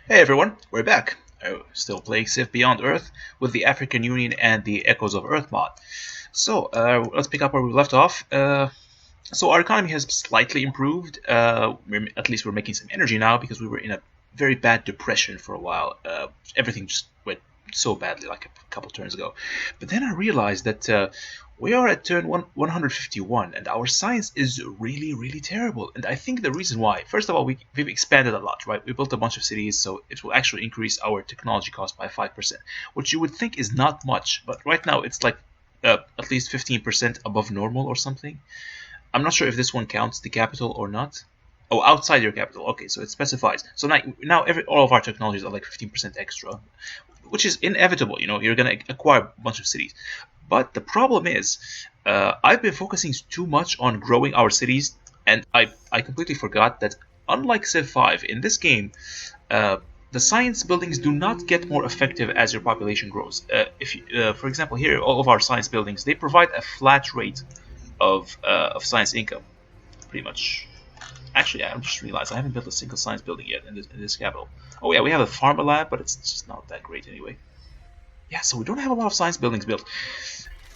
Hey everyone, we're back. Still playing Civ Beyond Earth with the African Union and the Echoes of Earth mod. So let's pick up where we left off. So our economy has slightly improved. At least we're making some energy now because we were in a very bad depression for a while. Everything just went so badly like a couple turns ago. But then I realized that we are at turn 151 and our science is really, really terrible. And I think the reason why, first of all, we've expanded a lot, right? We built a bunch of cities, so it will actually increase our technology cost by 5%, which you would think is not much. But right now it's like at least 15% above normal or something. I'm not sure if this one counts the capital or not. Oh, outside your capital. Okay, so it specifies. So now all of our technologies are like 15% extra, which is inevitable. You know, you're gonna acquire a bunch of cities. But the problem is, I've been focusing too much on growing our cities, and I completely forgot that unlike Civ 5, in this game, the science buildings do not get more effective as your population grows. For example, here, all of our science buildings, they provide a flat rate of science income, pretty much. Actually, I just realized I haven't built a single science building yet in this capital. Oh yeah, we have a pharma lab, but it's just not that great anyway. Yeah, so we don't have a lot of science buildings built.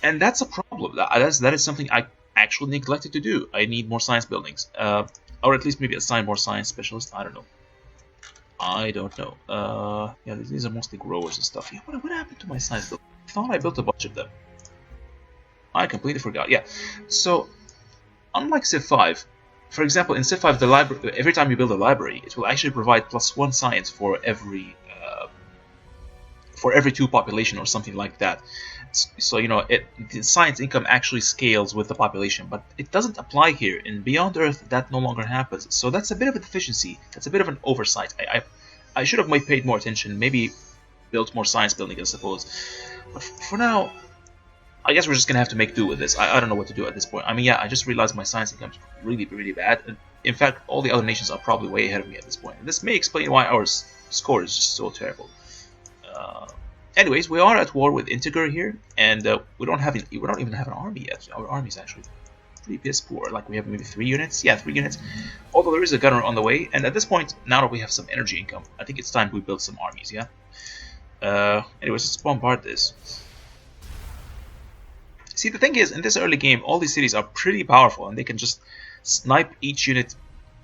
And that's a problem. That is something I actually neglected to do. I need more science buildings. Or at least maybe assign more science specialists. I don't know. Yeah, these are mostly growers and stuff. Yeah, what happened to my science building? I thought I built a bunch of them. I completely forgot. Yeah. So, unlike Civ 5, for example, in Civ 5, the library, every time you build a library, it will actually provide +1 science for every 2 population or something like that. So you know, the science income actually scales with the population, but it doesn't apply here. In Beyond Earth, that no longer happens. So that's a bit of a deficiency. That's a bit of an oversight. I should have paid more attention. Maybe built more science building, I suppose. But for now, I guess we're just gonna have to make do with this. I don't know what to do at this point. I mean, yeah, I just realized my science income is really, really bad. And in fact, all the other nations are probably way ahead of me at this point. And this may explain why our score is just so terrible. Anyways, we are at war with Integer here, and we don't even have an army yet. Our army is actually pretty piss poor. Like we have maybe 3 units. Yeah, 3 units. Although there is a gunner on the way, and at this point, now that we have some energy income, I think it's time we build some armies. Yeah. Anyways, let's bombard this. See, the thing is, in this early game, all these cities are pretty powerful, and they can just snipe each unit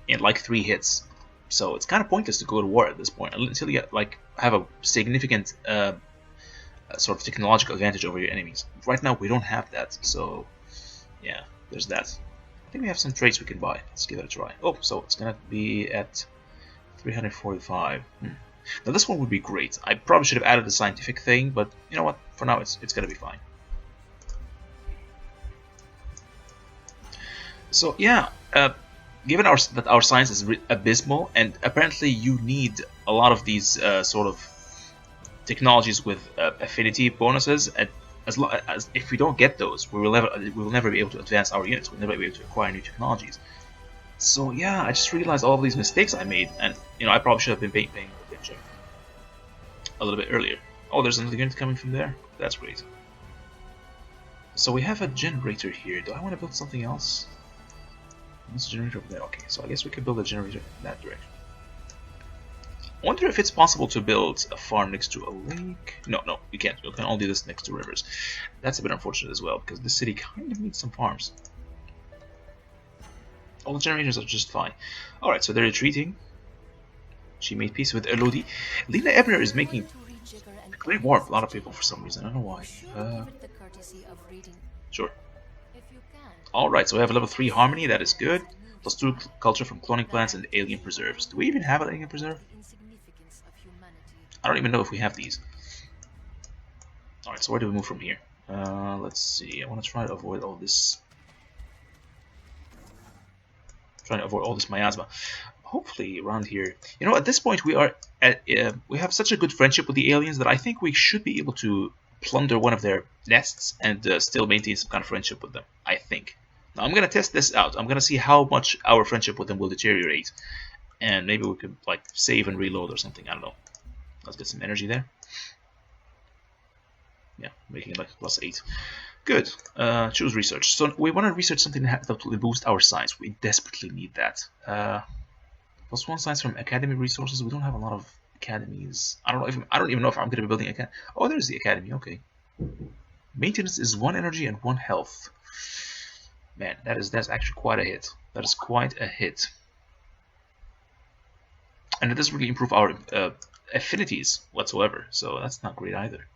in like 3 hits. So it's kind of pointless to go to war at this point until you have a significant sort of technological advantage over your enemies. Right now we don't have that, so yeah, there's that. I think we have some traits we can buy. Let's give it a try. Oh, so it's gonna be at 345. Now this one would be great. I probably should have added the scientific thing, but you know what? For now, it's gonna be fine. So yeah, given that our science is abysmal, and apparently you need a lot of these sort of technologies with affinity bonuses, as if we don't get those, we will never be able to advance our units. We'll never be able to acquire new technologies. So yeah, I just realized all of these mistakes I made, and you know, I probably should have been paying attention a little bit earlier. Oh, there's another unit coming from there. That's great. So we have a generator here. Do I want to build something else? This generator over there. Okay, so I guess we could build a generator in that direction. I wonder if it's possible to build a farm next to a lake. No, you can't. You can only do this next to rivers. That's a bit unfortunate as well, because this city kind of needs some farms. All the generators are just fine. Alright, so they're retreating. She made peace with Elodie. Lena Ebner is making great war with a lot of people for some reason. I don't know why. Sure. Alright, so we have a level 3 harmony. That is good. +2 culture from cloning plants and alien preserves. Do we even have an alien preserve? I don't even know if we have these. Alright, so where do we move from here? Let's see. I want to try to avoid all this. Trying to avoid all this miasma. Hopefully around here. You know, at this point we are at we have such a good friendship with the aliens that I think we should be able to plunder one of their nests and still maintain some kind of friendship with them. I think. Now I'm gonna test this out. I'm gonna see how much our friendship with them will deteriorate, and maybe we could like save and reload or something. I don't know. Let's get some energy there. Yeah, making it like +8. Good. Choose research. So we want to research something that will boost our science. We desperately need that. +1 science from academy resources. We don't have a lot of Academies. I don't even know if I'm gonna be building a academy. Oh, there's the academy. Okay. Maintenance is 1 energy and 1 health. Man, that's actually quite a hit. That is quite a hit. And it doesn't really improve our affinities whatsoever, so that's not great either.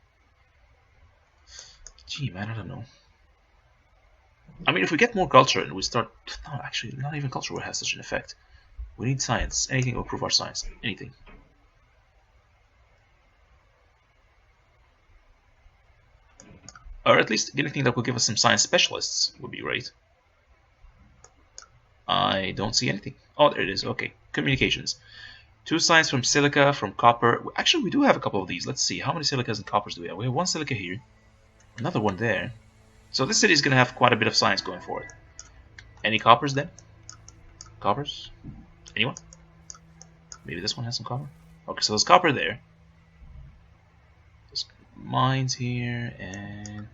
Gee, man, I don't know. I mean, if we get more culture and we start... No, actually, not even culture will have such an effect. We need science. Anything will improve our science. Anything. Or at least anything that will give us some science specialists would be great. I don't see anything. Oh, there it is. Okay. Communications. 2 science from silica, from copper. Actually, we do have a couple of these. Let's see. How many silicas and coppers do we have? We have 1 silica here. Another one there. So this city is going to have quite a bit of science going for it. Any coppers then? Coppers? Anyone? Maybe this one has some copper? Okay, so there's copper there. There's mines here, and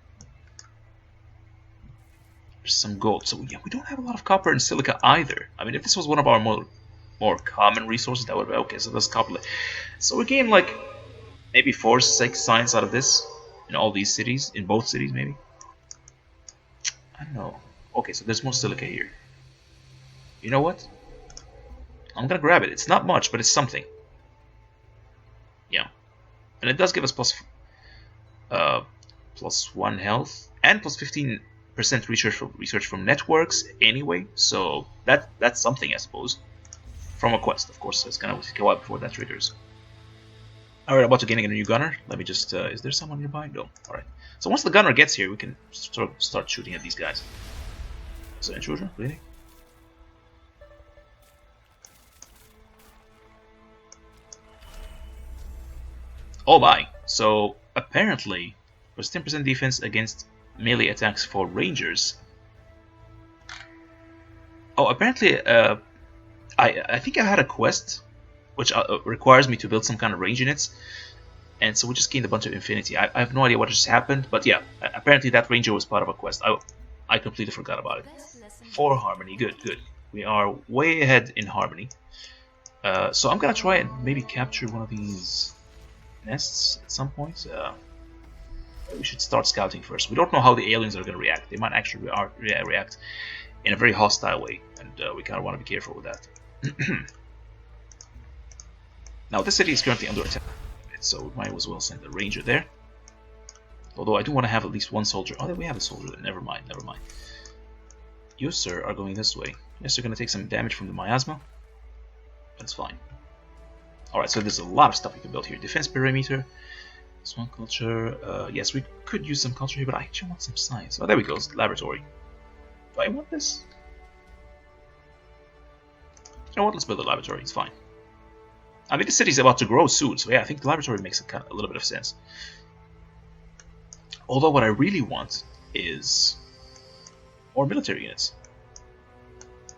there's some gold. So yeah, we don't have a lot of copper and silica either. I mean, if this was one of our more common resources, that would be okay. So there's copper. So we gain like maybe 4, 6 science out of this in all these cities, in both cities maybe. I don't know. Okay, so there's more silica here. You know what? I'm gonna grab it. It's not much, but it's something. Yeah, and it does give us plus 1 health and plus 15% research from networks anyway. So that's something, I suppose. From a quest, of course. It's gonna take a while before that triggers. Alright, about to getting a new gunner. Let me just... is there someone nearby? No. Alright. So once the gunner gets here, we can sort of start shooting at these guys. Is there an intruder? Really? Oh my. So apparently there's 10% defense against melee attacks for rangers. Oh, apparently I think I had a quest which requires me to build some kind of range units, and so we just gained a bunch of infinity. I have no idea what just happened, but yeah, apparently that ranger was part of a quest. I completely forgot about it. 4 harmony, good. We are way ahead in harmony. So I'm gonna try and maybe capture one of these nests at some point. We should start scouting first. We don't know how the aliens are gonna react. They might actually react in a very hostile way, and we kind of want to be careful with that. Now this city is currently under attack, so we might as well send a ranger there. Although I do want to have at least 1 soldier. Oh, we have a soldier there. Never mind. You, sir, are going this way. Yes, you're going to take some damage from the miasma. That's fine. Alright, so there's a lot of stuff we can build here. Defense perimeter. Swan culture. Yes, we could use some culture here, but I actually want some science. Oh, there we go. Laboratory. Do I want this? You know what? Let's build a laboratory. It's fine. I mean, the city's about to grow soon, so yeah, I think the laboratory makes a little bit of sense. Although what I really want is more military units.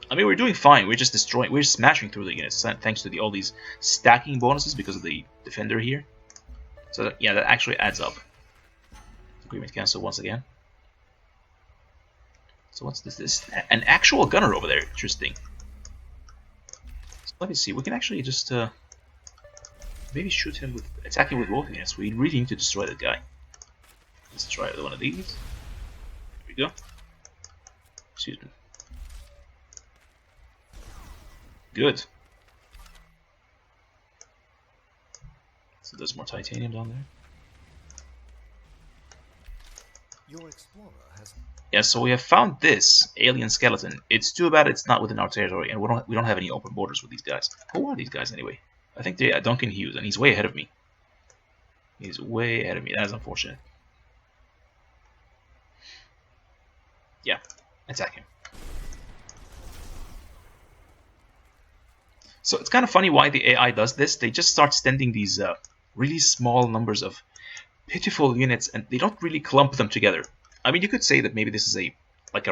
I mean, we're doing fine. We're just destroying. We're smashing through the units thanks to all these stacking bonuses because of the defender here. So that, yeah, that actually adds up. Agreement cancelled once again. So what's this? This an actual gunner over there. Interesting. So let me see. We can actually just maybe shoot him with attack him with both units. We really need to destroy that guy. Let's try one of these. There we go. Excuse me. Good. So there's more titanium down there. Your explorer has... Yeah, so we have found this alien skeleton. It's too bad it's not within our territory, and we don't have any open borders with these guys. Who are these guys anyway? I think they're Duncan Hughes, and he's way ahead of me. He's way ahead of me. That is unfortunate. Yeah, attack him. So it's kind of funny why the AI does this. They just start sending these really small numbers of pitiful units, and they don't really clump them together. I mean, you could say that maybe this is a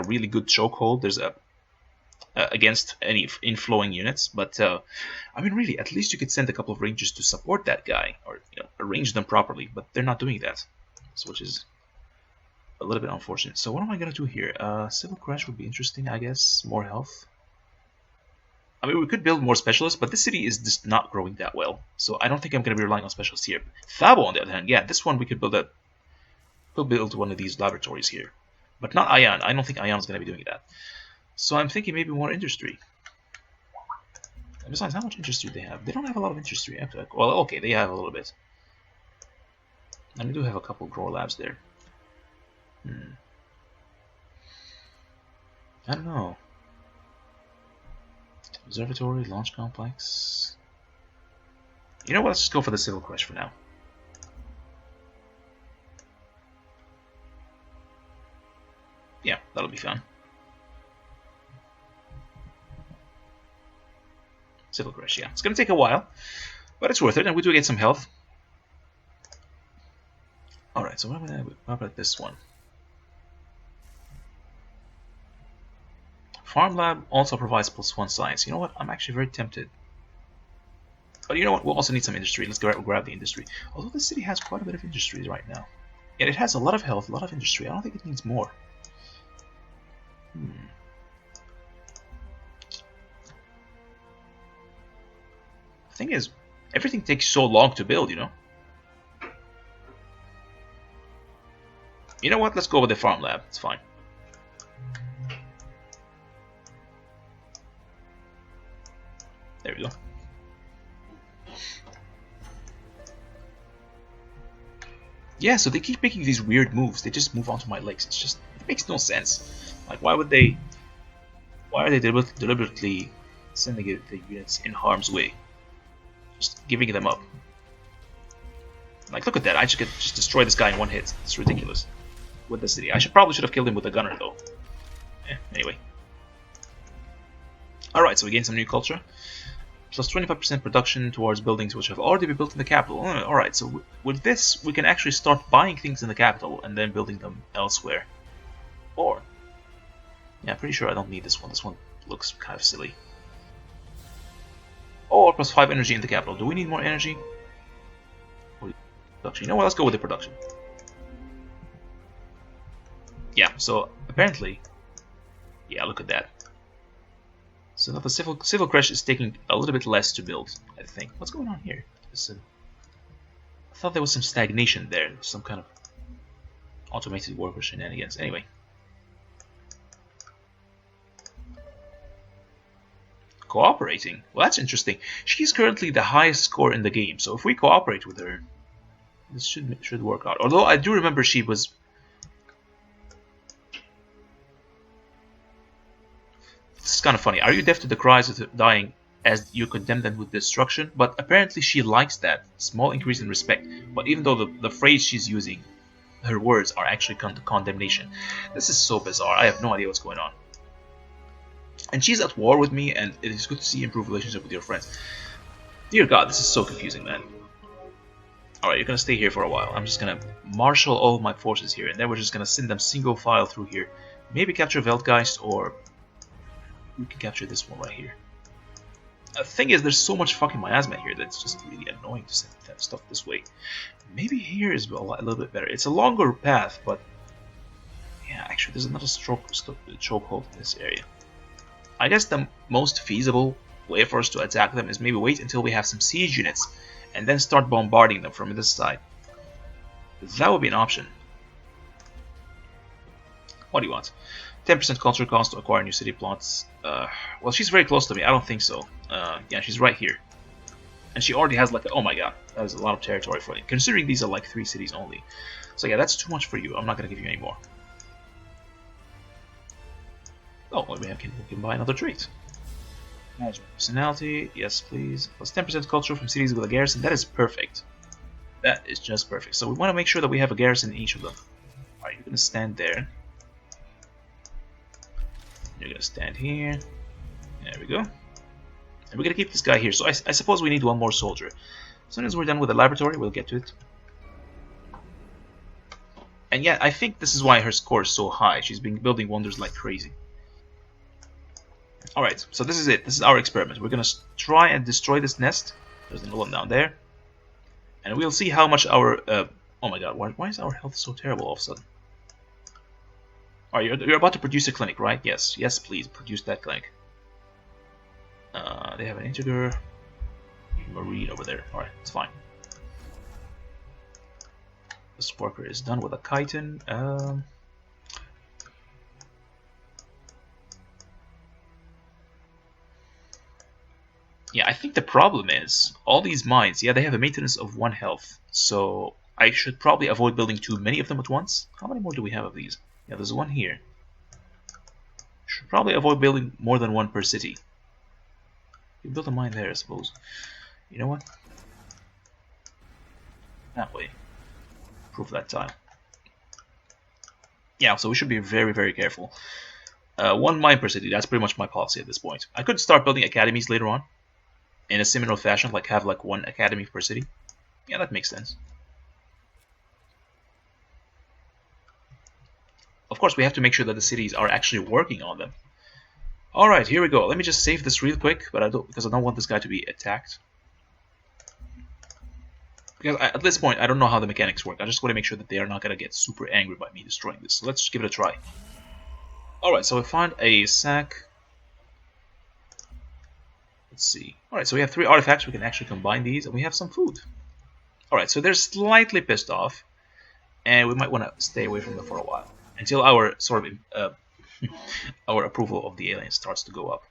really good chokehold. There's a against any inflowing units, but I mean, really, at least you could send a couple of rangers to support that guy, or arrange them properly. But they're not doing that, so which is a little bit unfortunate. So what am I gonna do here? Civil crash would be interesting, I guess. More health. I mean, we could build more specialists, but this city is just not growing that well. So I don't think I'm going to be relying on specialists here. Thabo, on the other hand, yeah, this one we could build a... We'll build one of these laboratories here. But not Ion. I don't think Ion's going to be doing that. So I'm thinking maybe more industry. And besides, how much industry do they have? They don't have a lot of industry. Well, okay, they have a little bit. And we do have a couple grow labs there. I don't know. Observatory, launch complex. You know what? Let's just go for the civil crash for now. Yeah, that'll be fun. Civil crash, yeah. It's gonna take a while, but it's worth it, and we do get some health. Alright, so what about this one? Farm Lab also provides +1 science. You know what? I'm actually very tempted. But you know what? We'll also need some industry. Let's grab the industry. Although this city has quite a bit of industry right now. And it has a lot of health, a lot of industry. I don't think it needs more. The thing is, everything takes so long to build, you know? You know what? Let's go with the Farm Lab. It's fine. There we go. Yeah, so they keep making these weird moves. They just move onto my lakes. It's just, it makes no sense. Like, why are they deliberately sending the units in harm's way? Just giving them up. Like, look at that. I just could just destroy this guy in one hit. It's ridiculous. With the city. I probably should have killed him with a gunner, though. Anyway. Alright, so we gained some new culture. Plus 25% production towards buildings which have already been built in the capital. Alright, so with this, we can actually start buying things in the capital and then building them elsewhere. Or, yeah, I'm pretty sure I don't need this one. This one looks kind of silly. Or plus 5 energy in the capital. Do we need more energy? Or production? You know what? Let's go with the production. Yeah, so apparently, yeah, look at that. So now the civil crash is taking a little bit less to build, I think. What's going on here? I thought there was some stagnation there, some kind of automated worker shenanigans. Anyway. Cooperating? Well, that's interesting. She's currently the highest score in the game, so if we cooperate with her, this should work out. Although I do remember she was... This is kind of funny. Are you deaf to the cries of dying as you condemn them with destruction? But apparently she likes that. Small increase in respect. But even though the phrase she's using, her words are actually condemnation. This is so bizarre. I have no idea what's going on. And she's at war with me, and it is good to see improved relationship with your friends. Dear God, this is so confusing, man. Alright, you're gonna stay here for a while. I'm just gonna marshal all of my forces here, and then we're just gonna send them single file through here. Maybe capture Weltgeist, or we can capture this one right here. The thing is, there's so much fucking miasma here that's just really annoying to send that stuff this way. Maybe here is a little bit better. It's a longer path, but yeah, actually, there's another chokehold in this area. I guess the most feasible way for us to attack them is maybe wait until we have some siege units and then start bombarding them from this side. That would be an option. What do you want? 10% culture cost to acquire new city plots. Well, she's very close to me. I don't think so. Yeah, she's right here. And she already has like oh my god, that is a lot of territory for you. Considering these are like 3 cities only. So yeah, that's too much for you. I'm not going to give you any more. Oh, well, we can buy another trait. Management personality, yes please. Plus 10% culture from cities with a garrison. That is perfect. That is just perfect. So we want to make sure that we have a garrison in each of them. Alright, you're going to stand there. You're going to stand here. There we go. And we're going to keep this guy here. So I suppose we need one more soldier. As soon as we're done with the laboratory, we'll get to it. And yeah, I think this is why her score is so high. She's been building wonders like crazy. Alright, so this is it. This is our experiment. We're going to try and destroy this nest. There's another one down there. And we'll see how much our... oh my god, why is our health so terrible all of a sudden? Alright, you're about to produce a clinic, right? Yes. Yes, please, produce that clinic. They have an integer marine over there. Alright, it's fine. This worker is done with a chitin. Yeah, I think the problem is all these mines, yeah, they have a maintenance of 1 health. So I should probably avoid building too many of them at once. How many more do we have of these? Yeah, there's one here. Should probably avoid building more than 1 per city. You build a mine there, I suppose. You know what? That way. Proof that tile. Yeah, so we should be very, very careful. 1 mine per city, that's pretty much my policy at this point. I could start building academies later on. In a similar fashion, like have like 1 academy per city. Yeah, that makes sense. Of course, we have to make sure that the cities are actually working on them. Alright, here we go. Let me just save this real quick, but because I don't want this guy to be attacked. Because at this point, I don't know how the mechanics work. I just want to make sure that they are not going to get super angry by me destroying this. So let's just give it a try. Alright, so we found a sack. Let's see. Alright, so we have 3 artifacts. We can actually combine these, and we have some food. Alright, so they're slightly pissed off, and we might want to stay away from them for a while. Until our sort of our approval of the aliens starts to go up.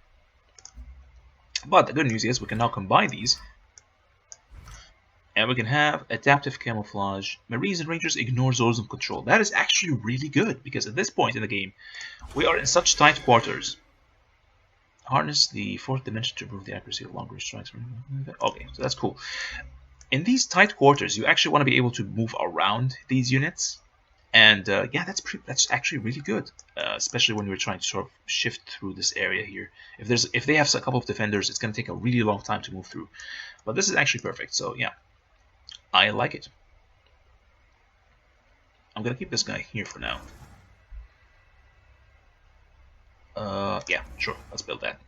But the good news is we can now combine these. And we can have adaptive camouflage. Marines and Rangers ignore zones of control. That is actually really good, because at this point in the game, we are in such tight quarters. Harness the 4th dimension to improve the accuracy of long-range strikes. Okay, so that's cool. In these tight quarters, you actually want to be able to move around these units. And yeah, that's actually really good, especially when we're trying to sort of shift through this area here. If they have a couple of defenders, it's going to take a really long time to move through. But this is actually perfect, so yeah. I like it. I'm gonna keep this guy here for now. Yeah, sure. Let's build that.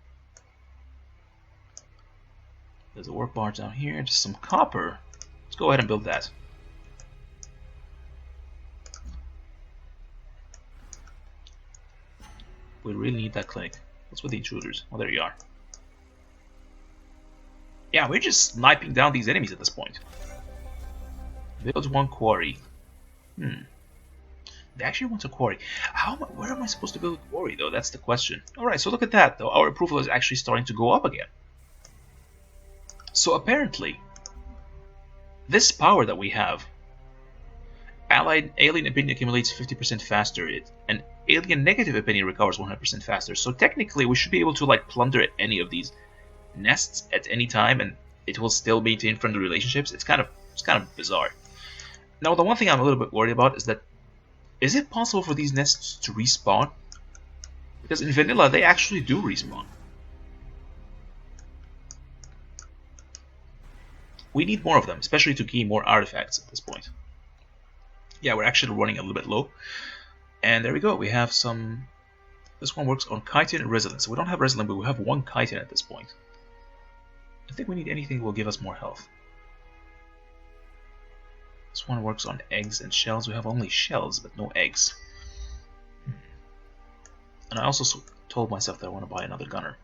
There's a work bar down here. Just some copper. Let's go ahead and build that. We really need that clinic. What's with the intruders? Oh, there you are. Yeah, we're just sniping down these enemies at this point. Build 1 quarry. They actually want a quarry. Where am I supposed to build a quarry, though? That's the question. Alright, so look at that, though. Our approval is actually starting to go up again. So apparently, this power that we have, alien opinion accumulates 50% faster. An alien negative opinion recovers 100% faster. So technically, we should be able to like plunder at any of these nests at any time, and it will still maintain friendly relationships. It's kind of bizarre. Now, the one thing I'm a little bit worried about is that, is it possible for these nests to respawn? Because in vanilla, they actually do respawn. We need more of them, especially to gain more artifacts at this point. Yeah, we're actually running a little bit low. And there we go, we have some... This one works on chitin and resilience. So we don't have resilience, but we have 1 chitin at this point. I think we need anything that will give us more health. This one works on eggs and shells. We have only shells, but no eggs. And I also told myself that I want to buy another gunner.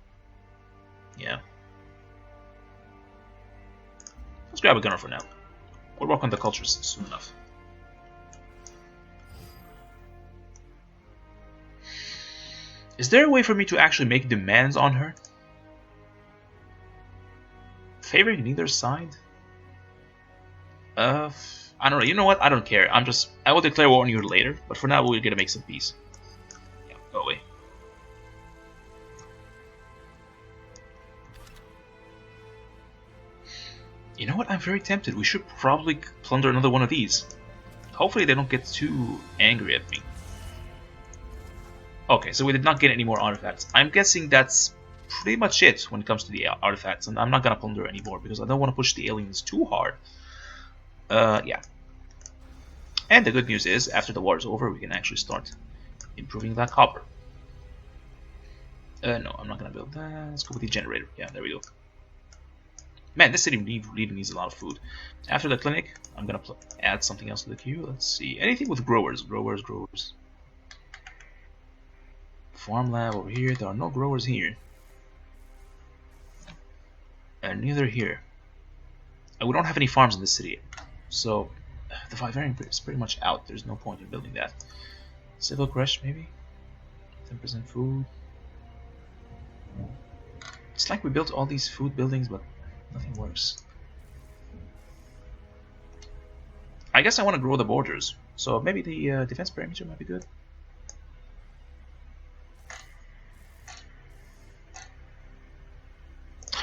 Yeah. Let's grab a gunner for now. We'll work on the cultures soon enough. Is there a way for me to actually make demands on her? Favoring neither side? I don't know. You know what? I don't care. I will declare war on you later, but for now we're gonna make some peace. Yeah, go away. You know what? I'm very tempted. We should probably plunder another one of these. Hopefully they don't get too angry at me. Okay, so we did not get any more artifacts. I'm guessing that's pretty much it when it comes to the artifacts, and I'm not gonna plunder anymore because I don't want to push the aliens too hard. Yeah. And the good news is, after the war is over, we can actually start improving that copper. No, I'm not gonna build that. Let's go with the generator. Yeah, there we go. Man, this city really needs a lot of food. After the clinic, I'm gonna add something else to the queue. Let's see. Anything with growers. Farm lab over here. There are no growers here. and neither here. And we don't have any farms in the city, so the vivarium is pretty much out. There's no point in building that. Civil crush, maybe? 10% food. It's like we built all these food buildings, but nothing works. I guess I want to grow the borders, so maybe the defense perimeter might be good.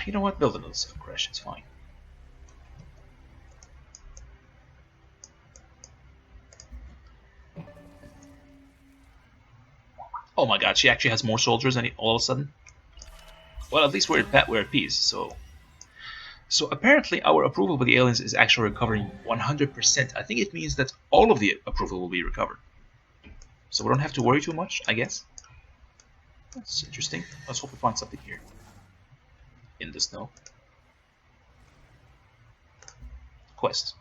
You know what? Build another civil crash, it's fine. Oh my god, she actually has more soldiers than all of a sudden. Well, at least we're at peace, so... So apparently our approval with the aliens is actually recovering 100%. I think it means that all of the approval will be recovered. So we don't have to worry too much, I guess. That's interesting. Let's hope we find something here. In the snow. Quest.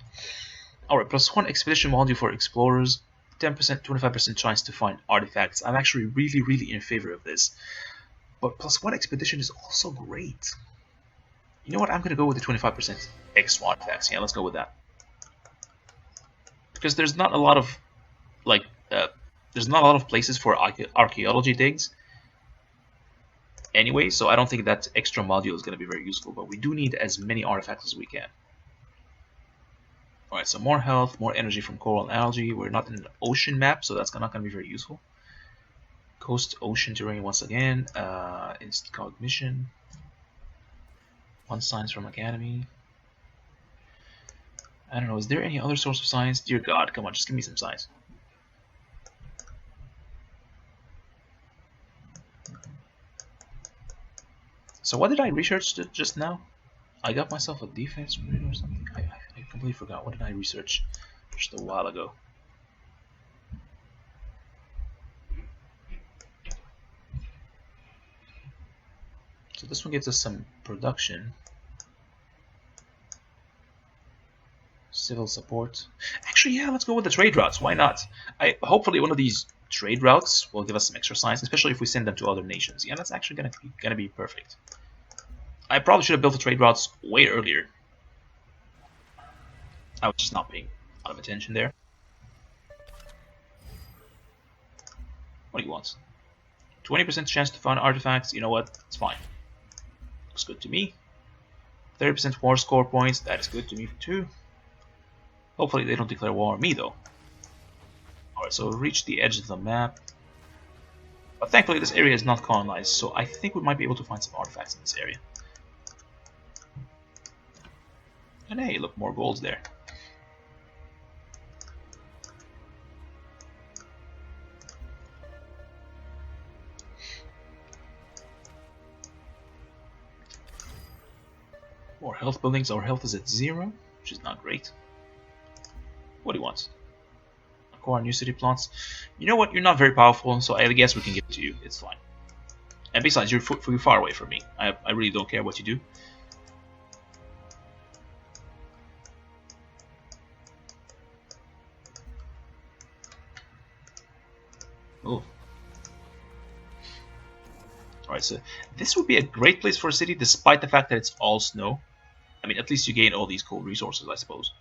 Alright, +1 expedition module for explorers. 10%, 25% chance to find artifacts. I'm actually really in favor of this. But +1 expedition is also great. You know what? I'm gonna go with the 25% extra artifacts. Yeah, let's go with that. Because there's not a lot of there's not a lot of places for archaeology digs. Anyway, so I don't think that extra module is gonna be very useful. But we do need as many artifacts as we can. Alright, so more health, more energy from coral and algae. We're not in an ocean map, so that's not gonna be very useful. Coast ocean terrain once again. Instant cognition. 1 science from academy. I don't know, is there any other source of science? Dear God, come on, just give me some science. So what did I research just now? I got myself a defense grid or something. I completely forgot. What did I research just a while ago? So this one gives us some production. Civil support. Actually, yeah, let's go with the trade routes. Why not? Hopefully one of these trade routes will give us some extra science, especially if we send them to other nations. Yeah, that's actually gonna be perfect. I probably should have built the trade routes way earlier. I was just not paying a lot of attention there. What do you want? 20% chance to find artifacts. You know what? It's fine. Looks good to me. 30% war score points. That is good to me too. Hopefully they don't declare war on me though. Alright, so we've reached the edge of the map. But thankfully this area is not colonized, so I think we might be able to find some artifacts in this area. And hey, look, more golds there. More health buildings. Our health is at 0, which is not great. What do you want? Acquire new city plots. You know what? You're not very powerful, so I guess we can give it to you. It's fine. And besides, you're far away from me. I really don't care what you do. Oh. Alright, so this would be a great place for a city, despite the fact that it's all snow. I mean, at least you gain all these cool resources, I suppose.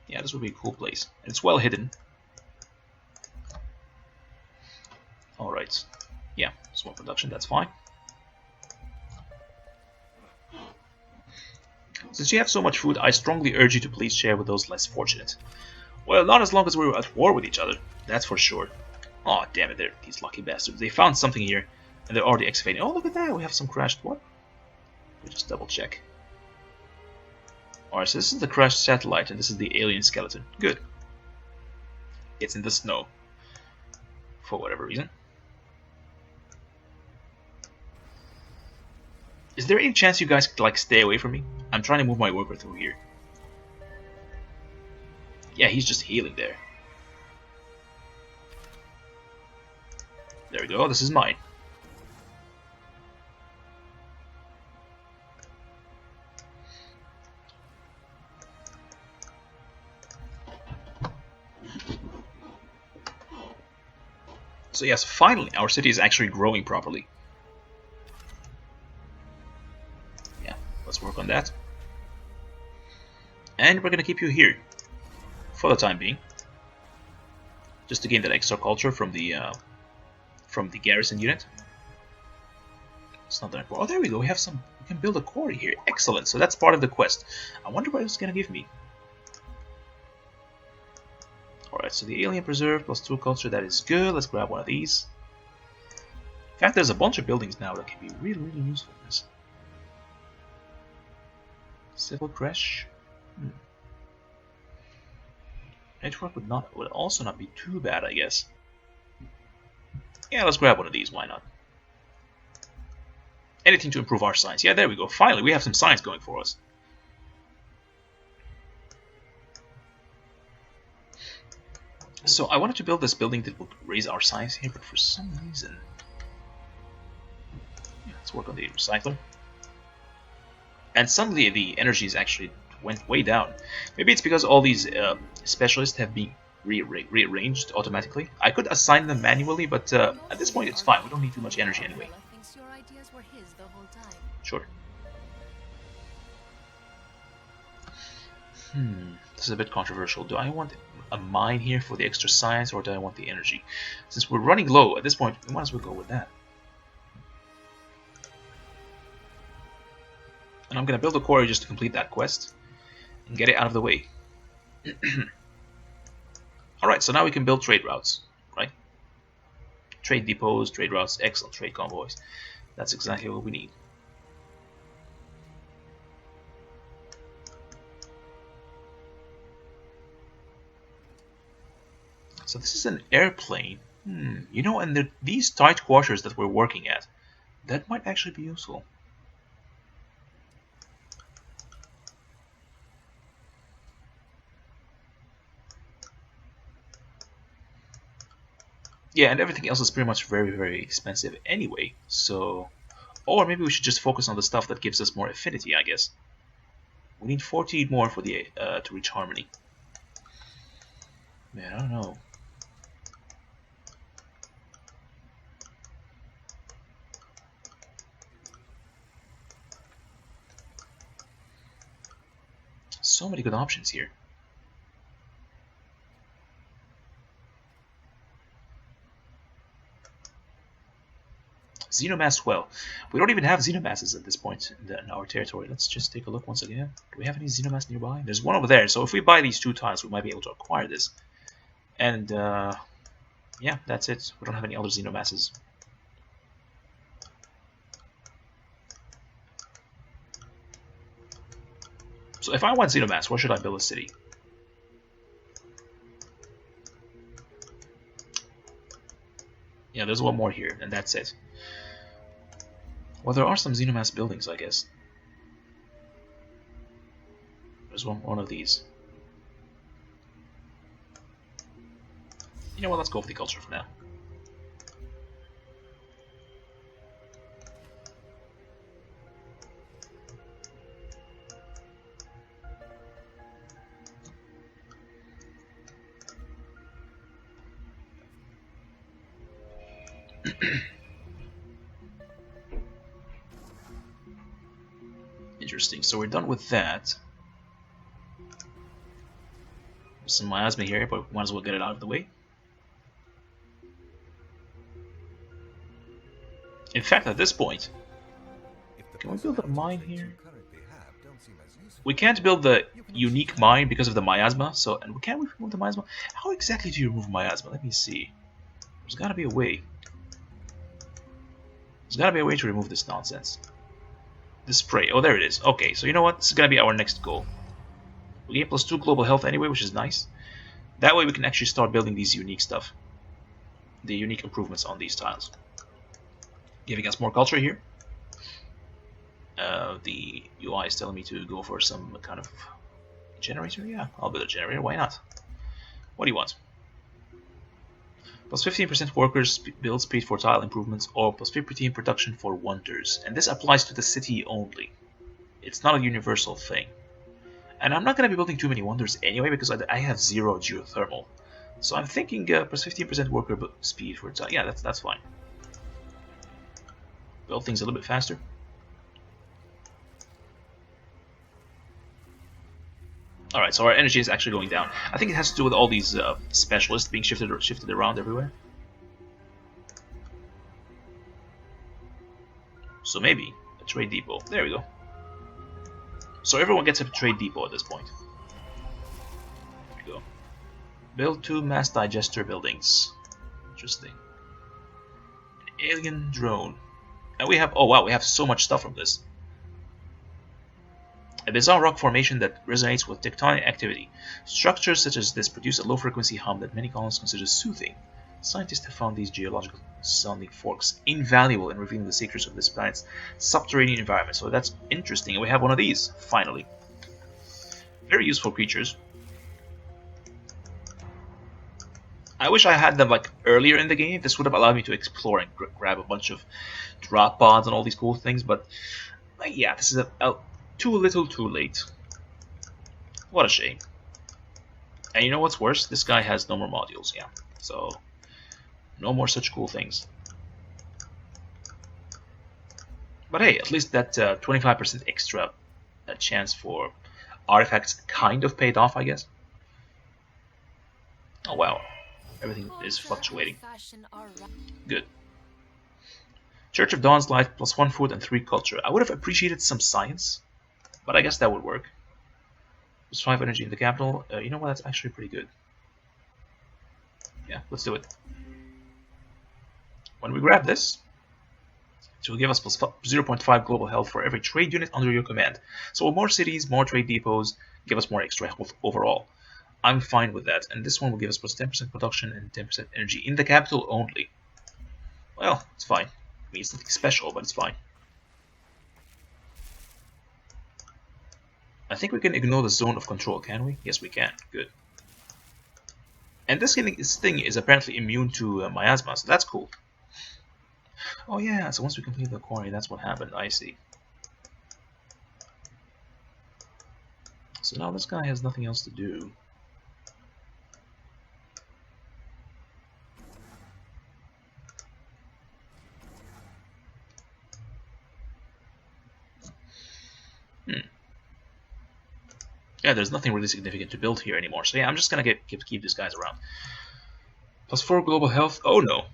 Yeah, this would be a cool place. And it's well hidden. Alright. Yeah, small production, that's fine. Since you have so much food, I strongly urge you to please share with those less fortunate. Well, not as long as we're at war with each other, that's for sure. Aw, oh, damn it, they're these lucky bastards. They found something here, and they're already excavating. Oh, look at that, we have some crashed... What? We just double check. Alright, so this is the crashed satellite, and this is the alien skeleton. Good. It's in the snow. For whatever reason. Is there any chance you guys could, like, stay away from me? I'm trying to move my worker through here. Yeah, he's just healing there. There we go, this is mine. So yes, finally, our city is actually growing properly. Yeah, let's work on that. And we're gonna keep you here for the time being, just to gain that extra culture from the garrison unit. It's not that important. Oh, there we go. We have some. We can build a quarry here. Excellent. So that's part of the quest. I wonder what it's gonna give me. All right. So the alien preserve plus 2 culture. That is good. Let's grab one of these. In fact, there's a bunch of buildings now that can be really, really useful in this. Civil crash. Network would also not be too bad, I guess. Yeah, let's grab one of these. Why not? Anything to improve our science. Yeah, there we go. Finally, we have some science going for us. So I wanted to build this building that would raise our science here, but for some reason, let's work on the recycler. And suddenly the energies actually went way down. Maybe it's because all these specialists have been rearranged automatically. I could assign them manually, but at this point it's fine. We don't need too much energy anyway. Sure. This is a bit controversial. Do I want a mine here for the extra science, or do I want the energy? Since we're running low at this point, we might as well go with that. And I'm going to build a quarry just to complete that quest and get it out of the way. Alright, so now we can build trade routes, right? Trade depots, trade routes, excellent trade convoys. That's exactly what we need. So this is an airplane. You know, and these tight quarters that we're working at, that might actually be useful. Yeah, and everything else is pretty much very, very expensive anyway, so... Or maybe we should just focus on the stuff that gives us more affinity, I guess. We need 14 more for the to reach harmony. Man, I don't know. So many good options here. Xenomass, well, we don't even have Xenomasses at this point in our territory. Let's just take a look once again. Do we have any Xenomass nearby? There's one over there, so if we buy these 2 tiles, we might be able to acquire this. And, yeah, that's it. We don't have any other Xenomasses. So if I want Xenomass, where should I build a city? Yeah, there's one more here, and that's it. Well, there are some Xenomass buildings, I guess. There's one of these. You know what, let's go with the culture for now. Interesting, so we're done with that. There's some miasma here, but we might as well get it out of the way. In fact, at this point, can we build a mine here? We can't build the unique mine because of the miasma, so, and can we remove the miasma? How exactly do you remove miasma? Let me see. There's gotta be a way. There's gotta be a way to remove this nonsense. The spray. Oh, there it is. Okay, so you know what? This is gonna be our next goal. We gain +2 global health anyway, which is nice. That way we can actually start building these unique stuff. The unique improvements on these tiles. Giving us more culture here. The UI is telling me to go for some kind of generator. Yeah, I'll build a generator. Why not? What do you want? +15% workers build speed for tile improvements, or +15 production for wonders. And this applies to the city only. It's not a universal thing. And I'm not going to be building too many wonders anyway, because I have 0 geothermal. So I'm thinking +15% worker speed for tile. Yeah, that's fine. Build things a little bit faster. Alright, so our energy is actually going down. I think it has to do with all these specialists being shifted around everywhere. So maybe a trade depot. There we go. So everyone gets a trade depot at this point. There we go. Build 2 mass digester buildings. Interesting. An alien drone. And we have, oh wow, we have so much stuff from this. A bizarre rock formation that resonates with tectonic activity. Structures such as this produce a low-frequency hum that many colonists consider soothing. Scientists have found these geological sounding forks invaluable in revealing the secrets of this planet's subterranean environment. So that's interesting, and we have one of these, finally. Very useful creatures. I wish I had them like earlier in the game. This would have allowed me to explore and grab a bunch of drop pods and all these cool things, but yeah, this is too little too late. What a shame. And you know what's worse? This guy has no more modules, yeah. So, no more such cool things. But hey, at least that 25% extra chance for artifacts kind of paid off, I guess. Oh wow, everything is fluctuating. Good. Church of Dawn's Light, +1 food and 3 culture. I would have appreciated some science, but I guess that would work. +5 energy in the capital. You know what, that's actually pretty good. Yeah, let's do it. When we grab this, it will give us +0.5 global health for every trade unit under your command. So more cities, more trade depots, give us more extra health overall. I'm fine with that, and this one will give us +10% production and 10% energy in the capital only. Well, it's fine. I mean, it's nothing special, but it's fine. I think we can ignore the zone of control, can we? Yes, we can. Good. And this thing is apparently immune to miasma, so that's cool. Oh yeah, so once we complete the quarry, that's what happened. I see. So now this guy has nothing else to do. Yeah, there's nothing really significant to build here anymore. So yeah, I'm just gonna keep these guys around. +4 global health. Oh no,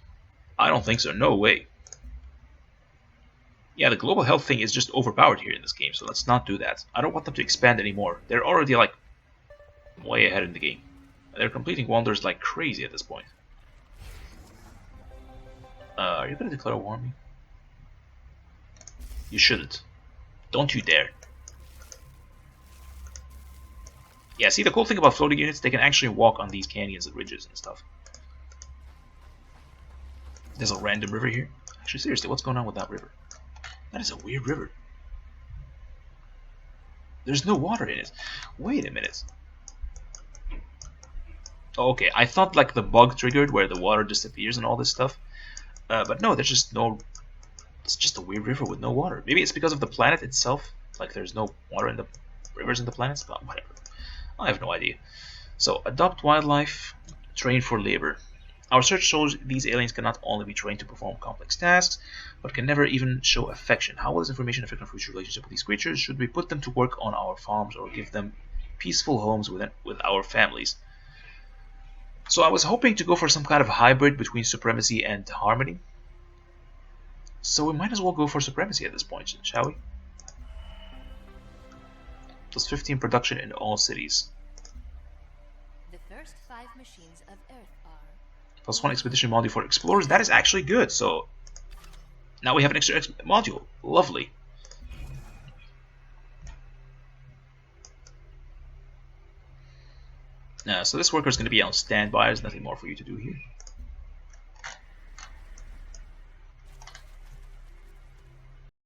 I don't think so. No way. Yeah, the global health thing is just overpowered here in this game, so let's not do that. I don't want them to expand anymore. They're already like way ahead in the game. They're completing wonders like crazy at this point. Are you gonna declare war on me? You shouldn't. Don't you dare. Yeah, see, the cool thing about floating units, they can actually walk on these canyons and ridges and stuff. There's a random river here. Actually, seriously, what's going on with that river? That is a weird river. There's no water in it. Wait a minute. Okay, I thought like the bug triggered where the water disappears and all this stuff. But no, there's just no... It's just a weird river with no water. Maybe it's because of the planet itself. Like there's no water in the rivers in the planets. But whatever. I have no idea. So, adopt wildlife, train for labor. Our search shows these aliens can not only be trained to perform complex tasks, but can never even show affection. How will this information affect our future relationship with these creatures? Should we put them to work on our farms or give them peaceful homes with our families? So I was hoping to go for some kind of hybrid between supremacy and harmony. So we might as well go for supremacy at this point, shall we? +15 production in all cities. The first 5 machines of Earth are... +1 expedition module for explorers. That is actually good. So now we have an extra module. Lovely. So this worker is going to be on standby. There's nothing more for you to do here.